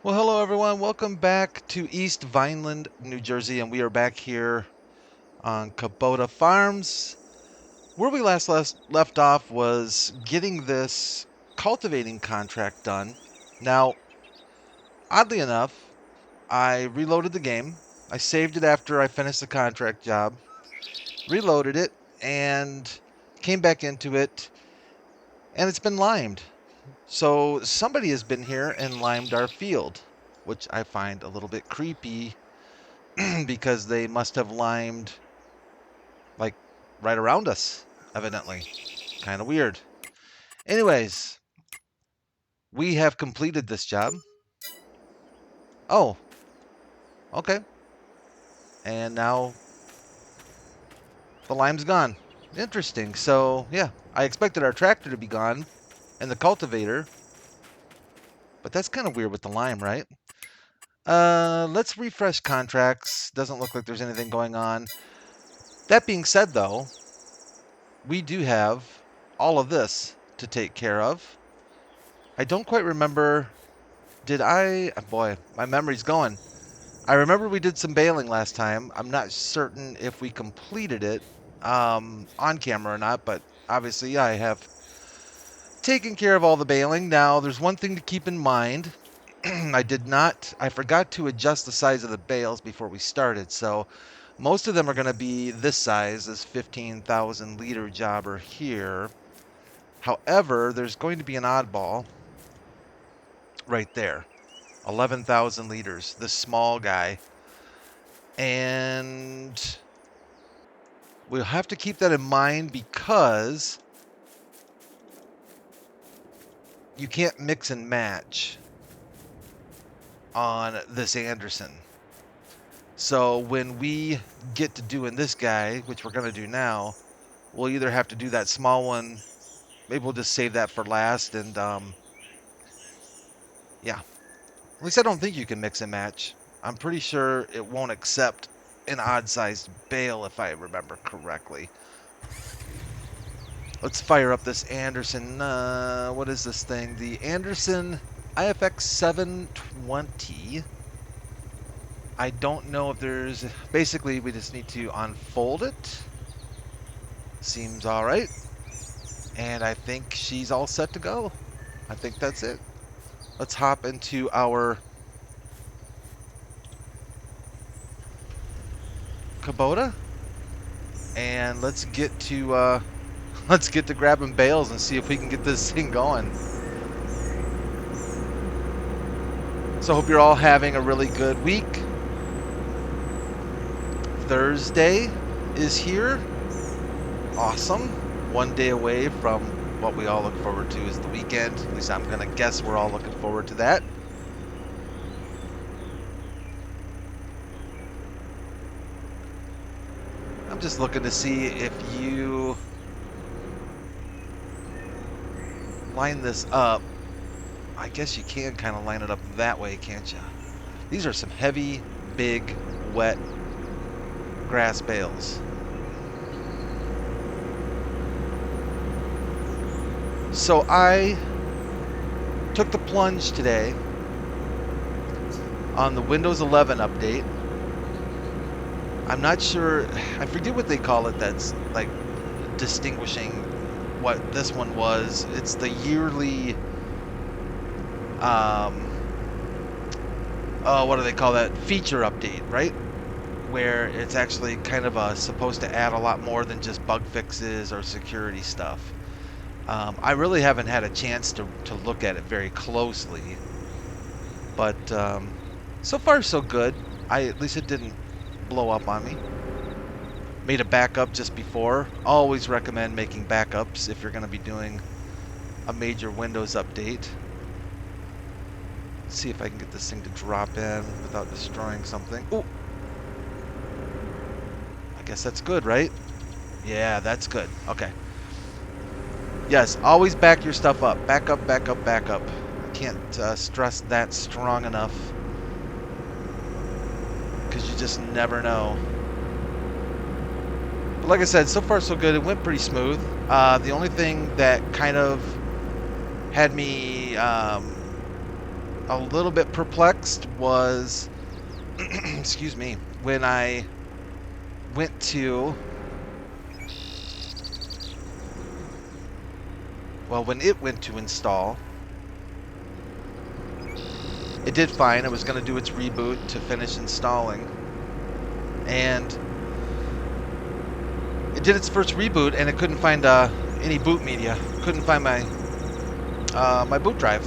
Well, hello everyone. Welcome back to East Vineland, New Jersey, and we are back here on Kubota Farms. Where we left off was getting this cultivating contract done. Now, oddly enough, I reloaded the game. I saved it after I finished the contract job, reloaded it, and came back into it, and it's been limed. So somebody has been here and limed our field, which I find a little bit creepy because they must have limed like right around us, evidently. Kind of weird. Anyways, we have completed this job. Oh, okay. And now the lime's gone. Interesting. So, yeah, I expected our tractor to be gone and the cultivator, but that's kind of weird with the lime, right? Let's refresh contracts. Doesn't look like there's anything going on. That being said, though, we do have all of this to take care of. I don't quite remember. Did I? Boy, my memory's going. I remember we did some baling last time. I'm not certain if we completed it on camera or not, but obviously, yeah, I have taken care of all the baling. Now, there's one thing to keep in mind. I forgot to adjust the size of the bales before we started, so most of them are going to be this size, this 15,000 liter jobber here. However, there's going to be an oddball right there. 11,000 liters, this small guy. And we'll have to keep that in mind because you can't mix and match on this Anderson. So when we get to doing this guy, which we're going to do now, we'll either have to do that small one. Maybe we'll just save that for last. And yeah, at least I don't think you can mix and match. I'm pretty sure it won't accept an odd-sized bale if I remember correctly. Let's fire up this Anderson. What is this thing? The Anderson IFX 720. I don't know if there's... Basically, we just need to unfold it. Seems all right. And I think she's all set to go. I think that's it. Let's hop into our Kubota. And let's get to grabbing bales and see if we can get this thing going. So I hope you're all having a really good week. Thursday is here. Awesome. One day away from what we all look forward to is the weekend. At least I'm going to guess we're all looking forward to that. I'm just looking to see if you line this up. I guess you can kind of line it up that way, can't you? These are some heavy, big, wet grass bales. So I took the plunge today on the Windows 11 update. I'm not sure, I forget what they call it that's like distinguishing what this one was. It's the yearly, what do they call that? Feature update, right? Where it's actually kind of supposed to add a lot more than just bug fixes or security stuff. I really haven't had a chance to look at it very closely, but so far so good. At least it didn't blow up on me. Made a backup just before. Always recommend making backups if you're going to be doing a major Windows update. Let's see if I can get this thing to drop in without destroying something. Ooh. I guess that's good, right? Yeah, that's good. Okay. Yes, always back your stuff up. Back up, back up, back up. I can't stress that strong enough, because you just never know. But like I said, so far so good. It went pretty smooth. The only thing that kind of had me a little bit perplexed was, excuse me, when I went to, well, when it went to install, it did fine. It was going to do its reboot to finish installing. And it did its first reboot, and it couldn't find any boot media. Couldn't find my my boot drive,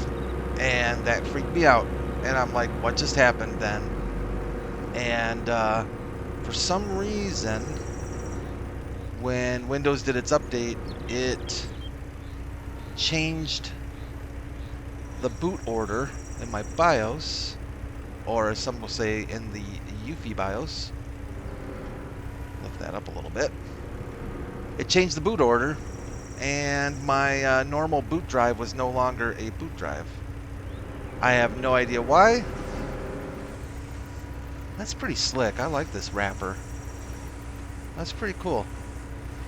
and that freaked me out. And I'm like, what just happened then? And for some reason, when Windows did its update, it changed the boot order in my BIOS, or as some will say, in the UEFI BIOS. Lift that up a little bit. It changed the boot order, and my normal boot drive was no longer a boot drive. I have no idea why. That's pretty slick. I like this wrapper. That's pretty cool.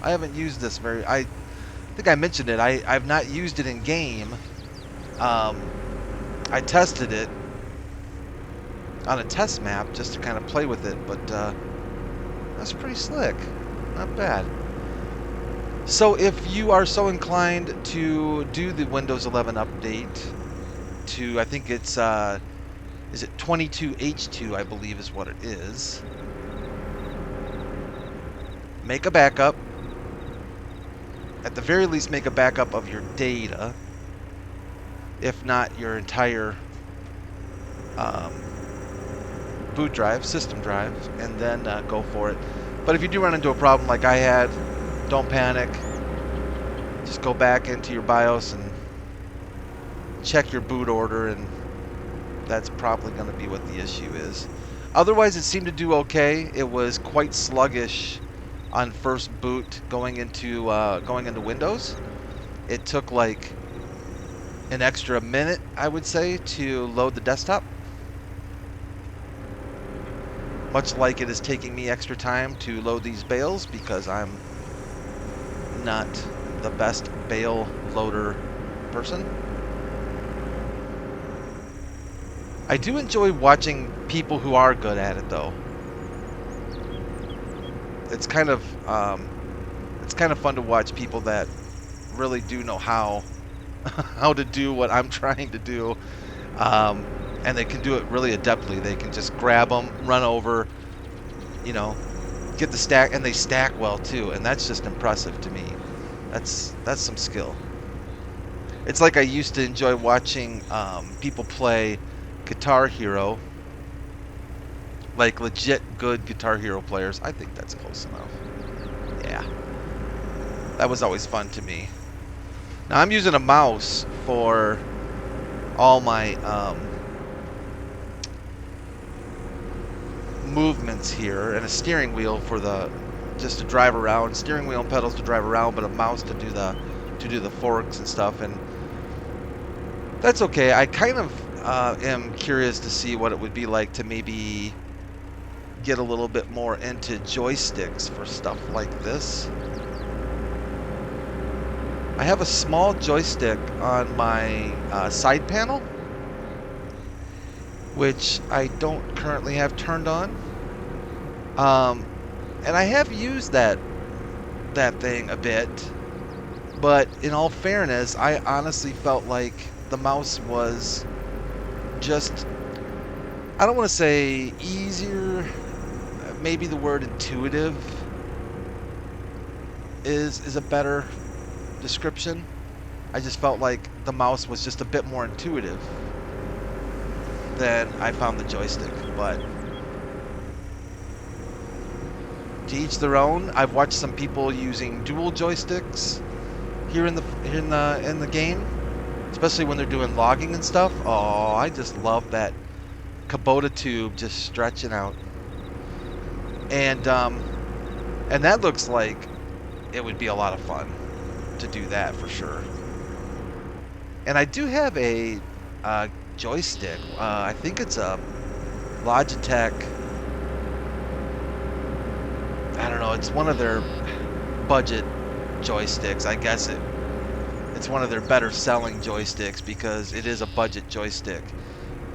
I haven't used this very... I think I mentioned it. I've not used it in game. I tested it on a test map just to kind of play with it, but that's pretty slick. Not bad. So if you are so inclined to do the Windows 11 update to, I think it's, is it 22H2, I believe is what it is. Make a backup. At the very least, make a backup of your data. If not, your entire boot drive, system drive, and then go for it. But if you do run into a problem like I had, don't panic. Just go back into your BIOS and check your boot order, and that's probably going to be what the issue is. Otherwise, it seemed to do okay. It was quite sluggish on first boot going into Windows. It took like an extra minute, I would say, to load the desktop. Much like it is taking me extra time to load these bales, because I'm not the best bale loader person. I do enjoy watching people who are good at it, though. It's kind of fun to watch people that really do know how to do what I'm trying to do, and they can do it really adeptly. They can just grab them, run over, you know, get the stack, and they stack well too, and that's just impressive to me. That's some skill. It's like I used to enjoy watching people play Guitar Hero, like legit good Guitar Hero players. I think that's close enough. Yeah, that was always fun to me. Now I'm using a mouse for all my movements here, and a steering wheel for the just to drive around. Steering wheel and pedals to drive around, but a mouse to do the forks and stuff. And that's okay. I kind of am curious to see what it would be like to maybe get a little bit more into joysticks for stuff like this. I have a small joystick on my side panel, which I don't currently have turned on. And I have used that thing a bit, but in all fairness, I honestly felt like the mouse was just, I don't want to say easier, maybe the word intuitive is a better description. I just felt like the mouse was just a bit more intuitive than I found the joystick, but to each their own. I've watched some people using dual joysticks here in the game, especially when they're doing logging and stuff. Oh, I just love that Kubota tube just stretching out, and that looks like it would be a lot of fun to do that for sure. And I do have a joystick. I think it's a Logitech. I don't know. It's one of their budget joysticks. I guess it's one of their better selling joysticks because it is a budget joystick.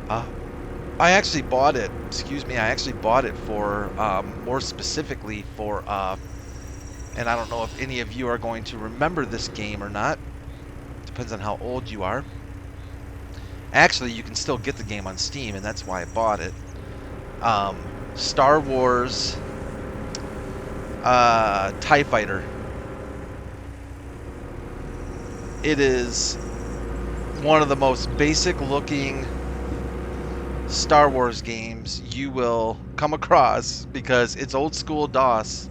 Uh, I actually bought it. Excuse me. I actually bought it for more specifically for and I don't know if any of you are going to remember this game or not. Depends on how old you are. Actually, you can still get the game on Steam, and that's why I bought it. Star Wars TIE Fighter. It is one of the most basic looking Star Wars games you will come across because it's old school DOS.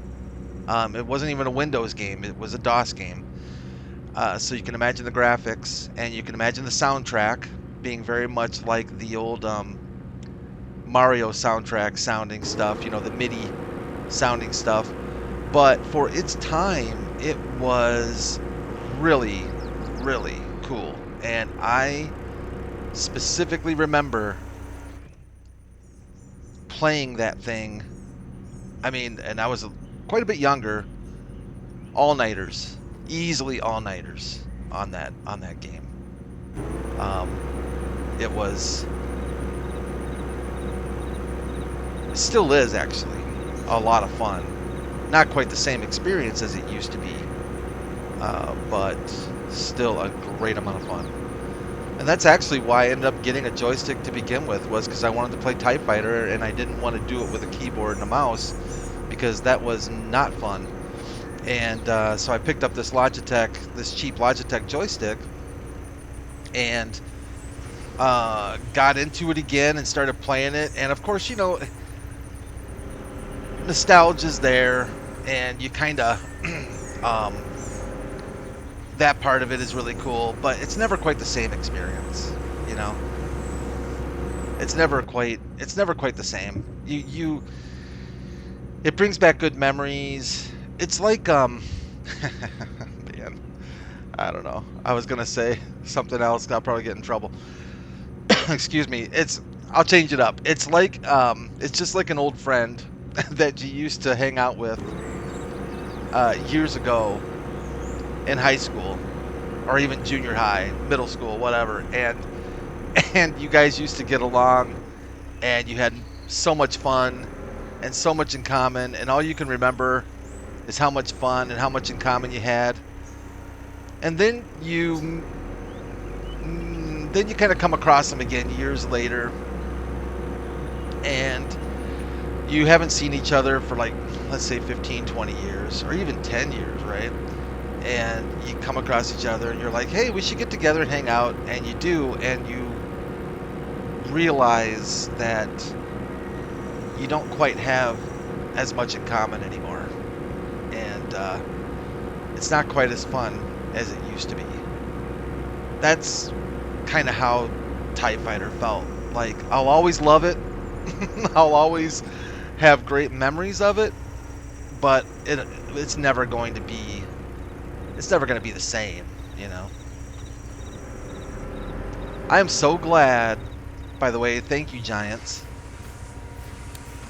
It wasn't even a Windows game, it was a DOS game. So you can imagine the graphics, and you can imagine the soundtrack being very much like the old Mario soundtrack sounding stuff, you know, the MIDI sounding stuff. But for its time, it was really, really cool. And I specifically remember playing that thing. I mean, and I was quite a bit younger. All-nighters, easily all-nighters on that game. It was, it still is actually a lot of fun. Not quite the same experience as it used to be, but still a great amount of fun. And that's actually why I ended up getting a joystick to begin with, was because I wanted to play TIE Fighter and I didn't want to do it with a keyboard and a mouse because that was not fun. And so I picked up this cheap Logitech joystick, and got into it again and started playing it. And of course, you know, nostalgia's there, and you kind of that part of it is really cool, but it's never quite the same experience, you know. It's never quite the same. It brings back good memories. It's like man, I don't know. I was gonna say something else. I'll probably get in trouble. Excuse me. I'll change it up. It's like it's just like an old friend that you used to hang out with years ago in high school, or even junior high, middle school, whatever. And you guys used to get along, and you had so much fun and so much in common, and all you can remember is how much fun and how much in common you had. And then you kind of come across them again years later, and you haven't seen each other for, like, let's say 15, 20 years, or even 10 years, right? And you come across each other and you're like, hey, we should get together and hang out, and you do, and you realize that you don't quite have as much in common anymore, and it's not quite as fun as it used to be. That's kind of how TIE Fighter felt. Like, I'll always love it. I'll always have great memories of it, but it's never going to be the same, you know. I am so glad, by the way, thank you, Giants,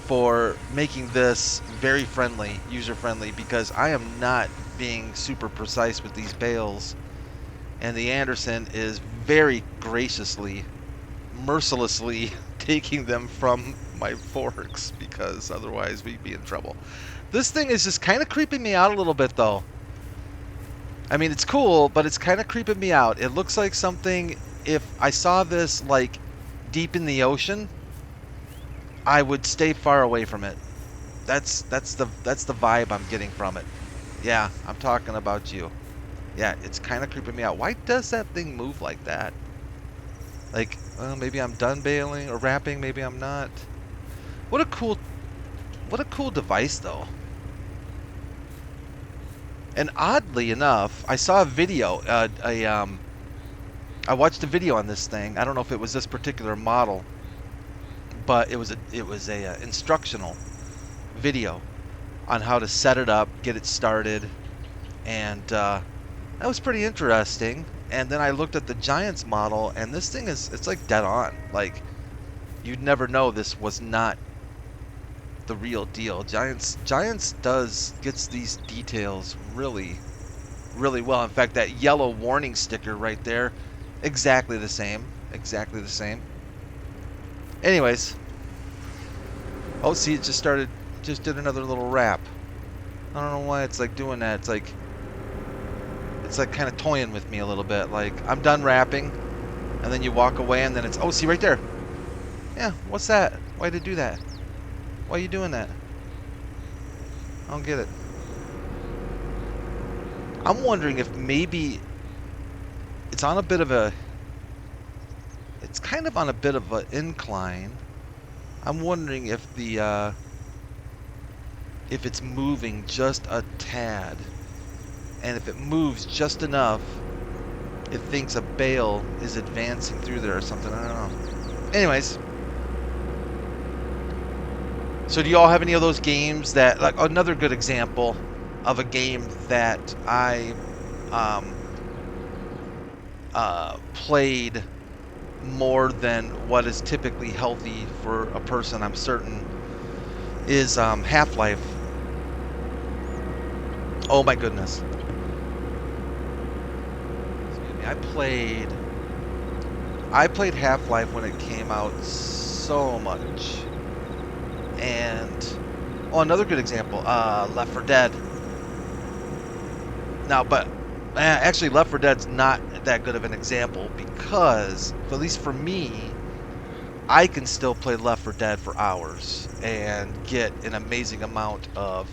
for making this very friendly, user-friendly, because I am not being super precise with these bales, and the Anderson is very graciously, mercilessly taking them from my forks, because otherwise we'd be in trouble. This thing is just kind of creeping me out a little bit, though. I mean, it's cool, but it's kind of creeping me out. It looks like something, if I saw this, like, deep in the ocean, I would stay far away from it. That's the vibe I'm getting from it. Yeah, I'm talking about you. Yeah, it's kind of creeping me out. Why does that thing move like that? Like, well, maybe I'm done baling or wrapping, maybe I'm not. What a cool device, though. And oddly enough, I saw a video, I watched a video on this thing. I don't know if it was this particular model, but it was a instructional video on how to set it up, get it started, and that was pretty interesting. And then I looked at the Giants model, and this thing it's like dead on. Like, you'd never know this was not the real deal. Giants gets these details really, really well. In fact, that yellow warning sticker right there, exactly the same. Exactly the same. Anyways. Oh, see, it just did another little wrap. I don't know why it's like doing that. It's like kind of toying with me a little bit. Like, I'm done wrapping, and then you walk away, and then it's, oh, see right there. Yeah, what's that? Why did it do that? Why are you doing that? I don't get it. I'm wondering if maybe it's on a bit of a, it's kind of on a bit of an incline. I'm wondering if if it's moving just a tad. And if it moves just enough, it thinks a bale is advancing through there or something. I don't know. Anyways. So do you all have any of those games that, like another good example of a game that I played more than what is typically healthy for a person, I'm certain, is Half-Life. Oh my goodness. I played Half-Life when it came out so much. And another good example, Left 4 Dead. Now, but actually Left 4 Dead's not that good of an example because, at least for me, I can still play Left 4 Dead for hours and get an amazing amount of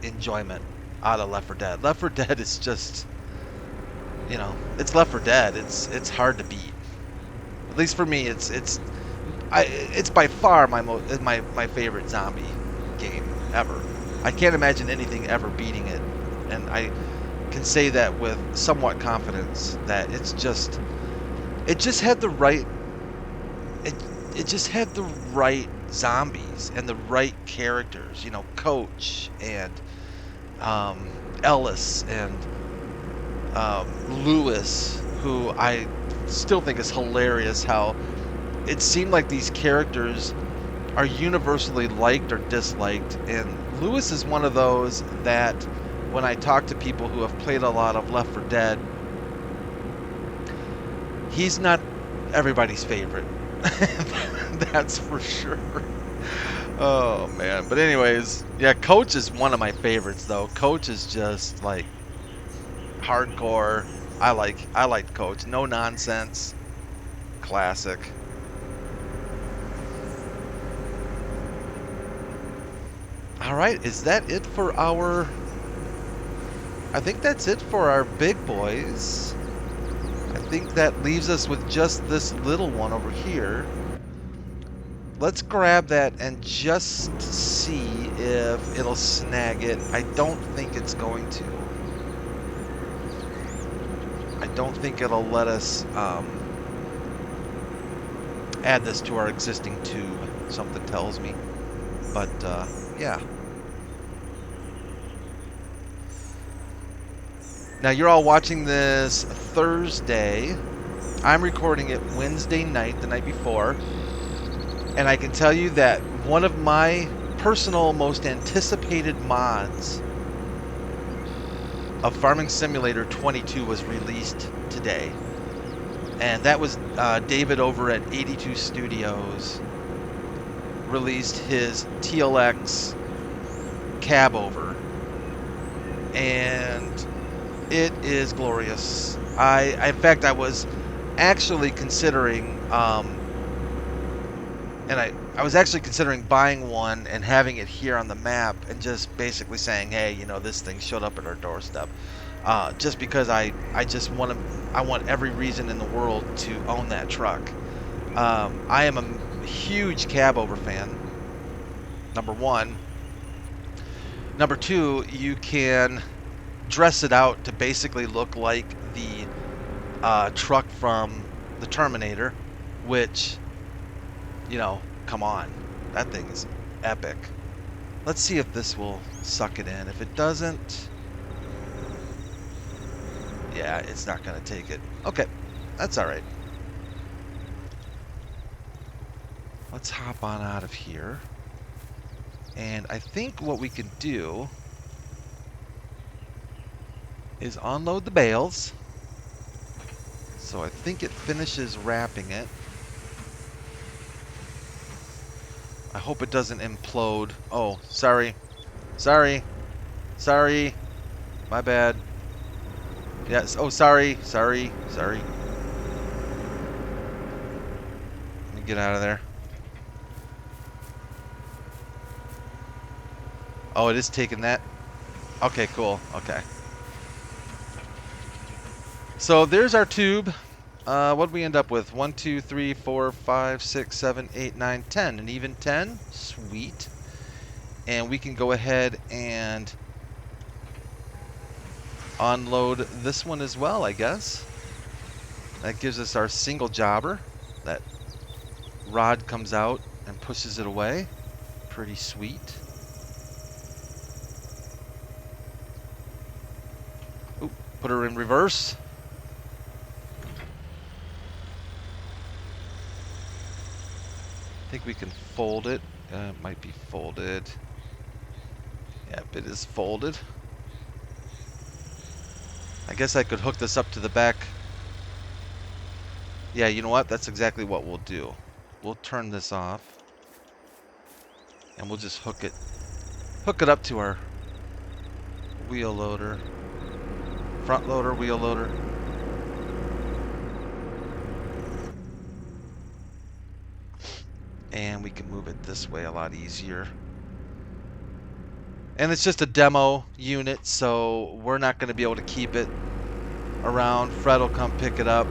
enjoyment out of Left 4 Dead. Left 4 Dead is just, you know, it's Left 4 Dead. It's hard to beat. At least for me, it's by far my favorite zombie game ever. I can't imagine anything ever beating it, and I can say that with somewhat confidence that it just had the right it just had the right zombies and the right characters. You know, Coach and Ellis and Lewis, who I still think is hilarious how it seemed like these characters are universally liked or disliked, and Lewis is one of those that when I talk to people who have played a lot of Left 4 Dead, he's not everybody's favorite. That's for sure. Oh man. But anyways, yeah, Coach is one of my favorites though. Coach is just like hardcore. I like Coach. No nonsense. Classic. All right, is that it for our... I think that's it for our big boys. I think that leaves us with just this little one over here. Let's grab that and just see if it'll snag it. I don't think it's going to. I don't think it'll let us add this to our existing tube, something tells me. But, yeah. Now, you're all watching this Thursday. I'm recording it Wednesday night, the night before. And I can tell you that one of my personal most anticipated mods of Farming Simulator 22 was released today. And that was David over at 82 Studios released his TLX cab over. And it is glorious. In fact, I was actually considering, I was actually considering buying one and having it here on the map and just basically saying, hey, you know, this thing showed up at our doorstep. Just because I want every reason in the world to own that truck. I am a huge cab over fan, number one. Number two, you can dress it out to basically look like the truck from the Terminator, which, you know, come on, that thing is epic. Let's see if this will suck it in. If it doesn't, yeah, it's not going to take it. Okay, that's all right. Let's hop on out of here. And I think what we can do is unload the bales. So I think it finishes wrapping it. I hope it doesn't implode. Oh, sorry. Sorry. Sorry. My bad. Yes. Oh, sorry. Sorry. Sorry. Let me get out of there. Oh, it is taking that. Okay, cool. Okay. So there's our tube. What did we end up with? 1, 2, 3, 4, 5, 6, 7, 8, 9, 10. An even 10. Sweet. And we can go ahead and unload this one as well, I guess. That gives us our single jobber. That rod comes out and pushes it away. Pretty sweet. Ooh, put her in reverse. I think we can fold it. It might be folded. Yep, it is folded. I guess I could hook this up to the back. Yeah, you know what? That's exactly what we'll do. We'll turn this off. And we'll just hook it up to our wheel loader. Front loader, wheel loader. And we can move it this way a lot easier. And it's just a demo unit, so we're not going to be able to keep it around. Fred will come pick it up.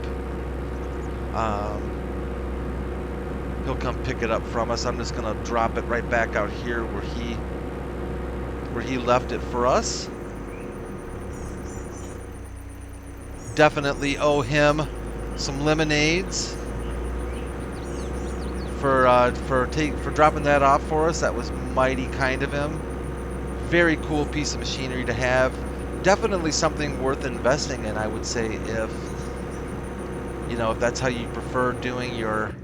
He'll come pick it up from us. I'm just going to drop it right back out here where he left it for us. Definitely owe him some lemonades for dropping that off for us. That was mighty kind of him. Very cool piece of machinery to have. Definitely something worth investing in, I would say, if that's how you prefer doing your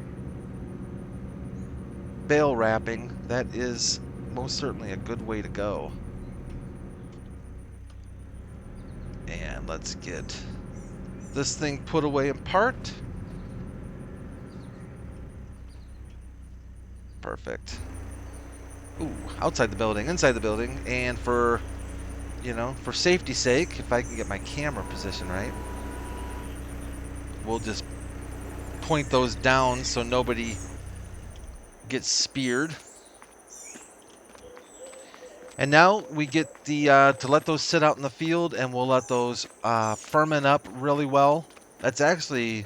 bale wrapping. That is most certainly a good way to go. And let's get this thing put away in part. Perfect. Ooh, outside the building, inside the building, and for safety's sake, if I can get my camera position right, we'll just point those down so nobody gets speared. And now we get to let those sit out in the field, and we'll let those ferment up really well. That's actually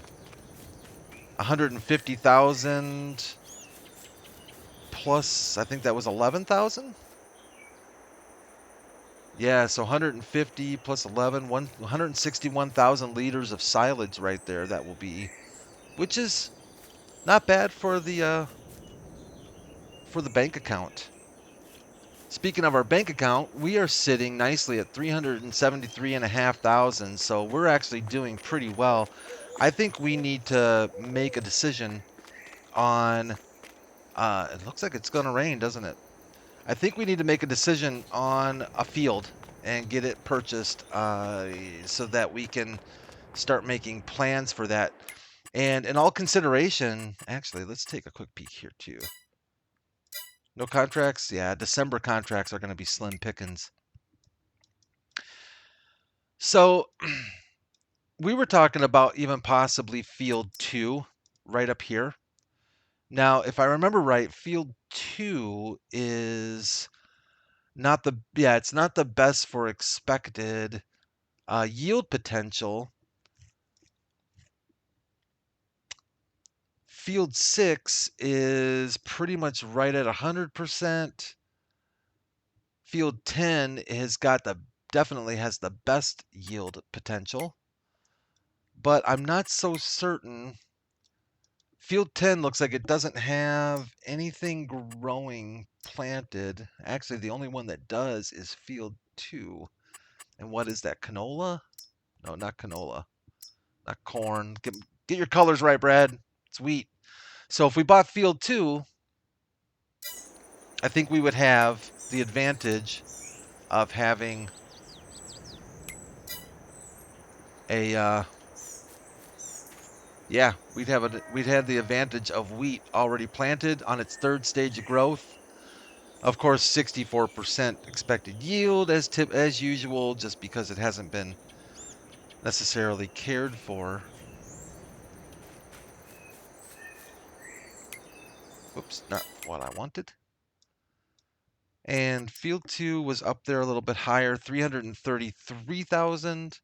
150,000 plus, I think that was 11,000. Yeah, so 150 plus 11, 161,000 liters of silage right there. That will be, which is not bad for the bank account. Speaking of our bank account, we are sitting nicely at 373,500. So we're actually doing pretty well. I think we need to make a decision on. It looks like it's going to rain, doesn't it? I think we need to make a decision on a field and get it purchased so that we can start making plans for that. And in all consideration, actually, let's take a quick peek here too. No contracts? Yeah, December contracts are going to be slim pickings. So we were talking about even possibly field 2 right up here. Now, if I remember right, field 2 is not it's not the best for expected yield potential. Field 6 is pretty much right at 100%. Field 10 definitely has the best yield potential, but I'm not so certain. Field 10 looks like it doesn't have anything growing planted. Actually, the only one that does is field 2. And what is that, canola? No, not canola. Not corn. Get your colors right, Brad. It's wheat. So if we bought field 2, I think we would have the advantage of having a Yeah, we'd had the advantage of wheat already planted on its third stage of growth. Of course, 64% expected yield as usual, just because it hasn't been necessarily cared for. Whoops, not what I wanted. And field 2 was up there a little bit higher, 333,000.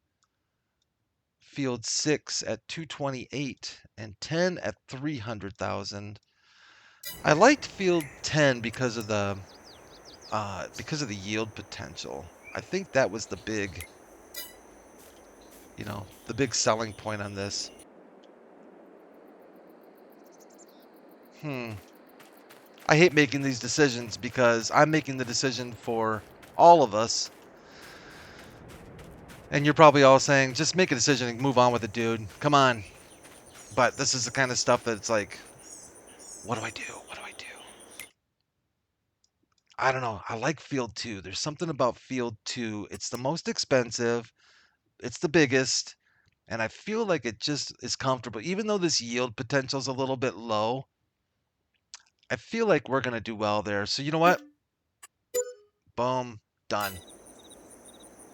Field 6 at 228 and 10 at 300,000. I liked field 10 because of the yield potential. I think that was the big, the big selling point on this. I hate making these decisions because I'm making the decision for all of us. And you're probably all saying, just make a decision and move on with it, dude. Come on. But this is the kind of stuff that's like, what do I do? What do I do? I don't know. I like Field 2. There's something about Field 2. It's the most expensive, it's the biggest, and I feel like it just is comfortable. Even though this yield potential is a little bit low, I feel like we're going to do well there. So you know what? Boom. Done.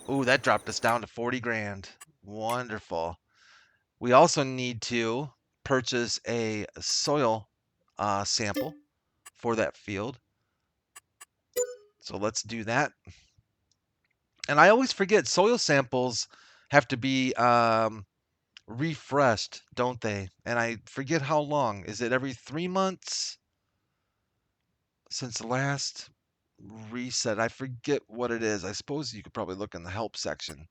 Ooh, that dropped us down to 40 grand. Wonderful. We also need to purchase a soil sample for that field. So let's do that. And I always forget soil samples have to be refreshed, don't they? And I forget how long. Is it every 3 months since the last reset? I forget what it is. I suppose you could probably look in the help section.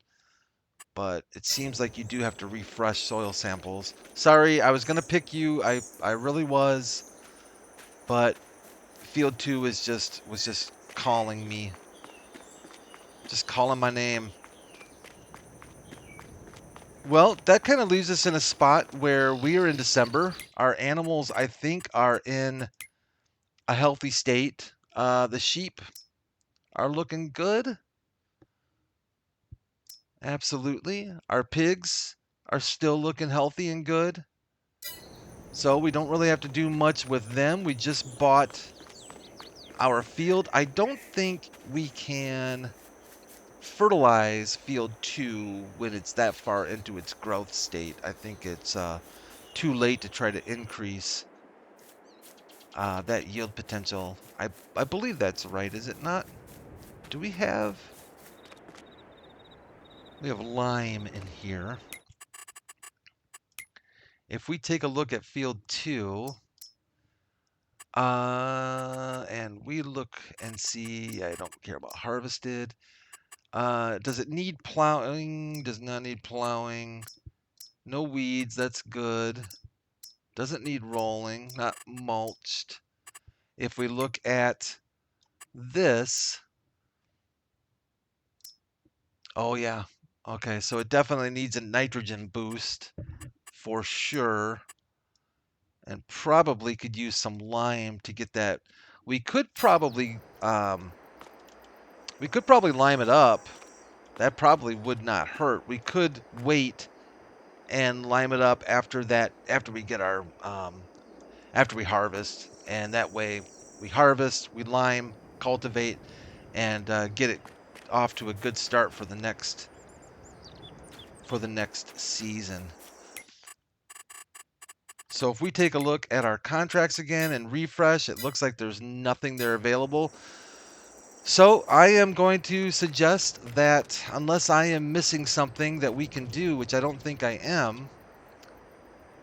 But it seems like you do have to refresh soil samples. Sorry, I was going to pick you. I really was. But Field 2 was just calling me. Just calling my name. Well, that kind of leaves us in a spot where we are in December. Our animals, I think, are in a healthy state. The sheep are looking good. Absolutely. Our pigs are still looking healthy and good. So we don't really have to do much with them. We just bought our field. I don't think we can fertilize field 2 when it's that far into its growth state. I think it's too late to try to increase that yield potential. I believe that's right, is it not? Do we have lime in here? If we take a look at field 2, and we look and see, I don't care about harvested. Does it need plowing? Does not need plowing. No weeds, that's good. Doesn't need rolling, not mulched. If we look at this, oh yeah. Okay, so it definitely needs a nitrogen boost for sure. And probably could use some lime to get that. We could probably lime it up. That probably would not hurt. We could wait and lime it up after we get our after we harvest, and that way we harvest, we lime, cultivate, and get it off to a good start for the next season. So if we take a look at our contracts again and refresh, it looks like there's nothing there available. So I am going to suggest that unless I am missing something that we can do, which I don't think I am,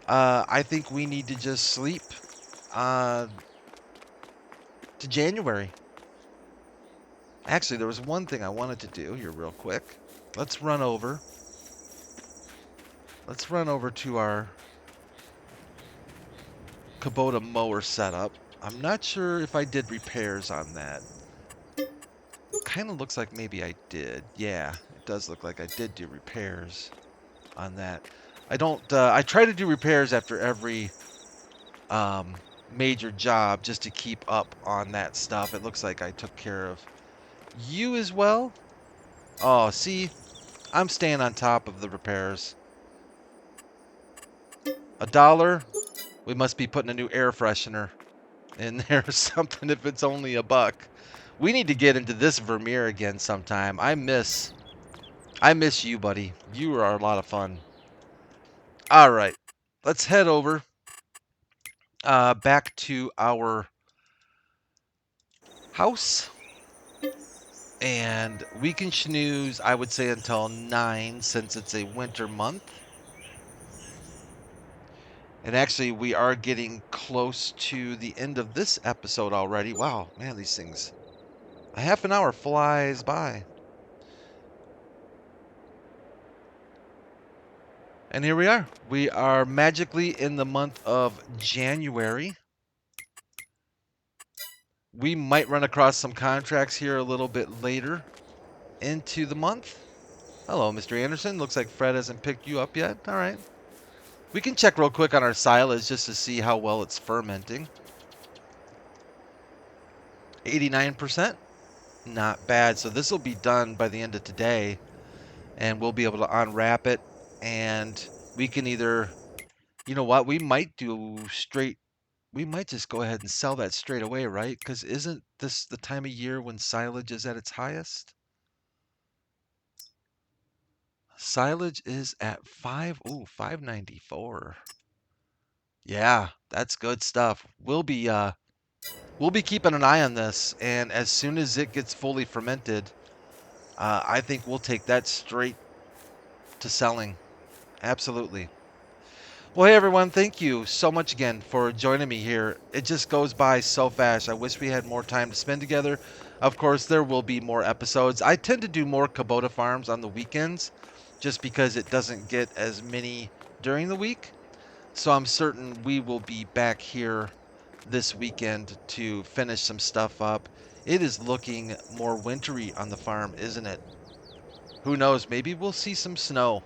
I think we need to just sleep to January. Actually, there was one thing I wanted to do here real quick. Let's run over. Let's run over to our Kubota mower setup. I'm not sure if I did repairs on that. Kind of looks like maybe I did. Yeah, it does look like I did do repairs on that. I don't. I try to do repairs after every major job just to keep up on that stuff. It looks like I took care of you as well. Oh, see, I'm staying on top of the repairs. $1. We must be putting a new air freshener in there or something if it's only $1. We need to get into this Vermeer again sometime. I miss you, buddy. You are a lot of fun. All right, let's head over back to our house, and we can snooze, I would say, until 9 since it's a winter month. And actually, we are getting close to the end of this episode already. Wow, man, these things. A half an hour flies by. And here we are. We are magically in the month of January. We might run across some contracts here a little bit later into the month. Hello, Mr. Anderson. Looks like Fred hasn't picked you up yet. All right. We can check real quick on our silage just to see how well it's fermenting. 89%. Not bad. So this will be done by the end of today, and we'll be able to unwrap it, and we can either, you know what, we might just go ahead and sell that straight away, right? Because isn't this the time of year when silage is at its highest? Silage is at 594. Yeah, that's good stuff. We'll be keeping an eye on this, and as soon as it gets fully fermented, I think we'll take that straight to selling. Absolutely. Well, hey everyone, thank you so much again for joining me here. It just goes by so fast. I wish we had more time to spend together. Of course, there will be more episodes. I tend to do more Kubota farms on the weekends just because it doesn't get as many during the week. So I'm certain we will be back here this weekend to finish some stuff up. It is looking more wintry on the farm, isn't it? Who knows? Maybe we'll see some snow.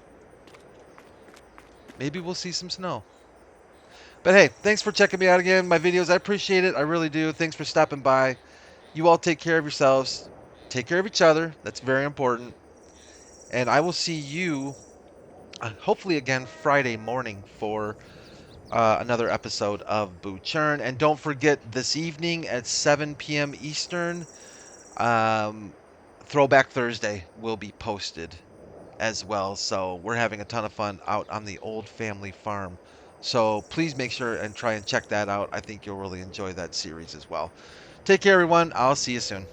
Maybe we'll see some snow. But hey, thanks for checking me out again. My videos, I appreciate it. I really do. Thanks for stopping by. You all take care of yourselves. Take care of each other. That's very important. And I will see you hopefully again Friday morning for another episode of Boo Churn. And don't forget, this evening at 7 p.m. Eastern, um, Throwback Thursday will be posted as well. So we're having a ton of fun out on the old family farm. So please make sure and try and check that out. I think you'll really enjoy that series as well. Take care, everyone. I'll see you soon.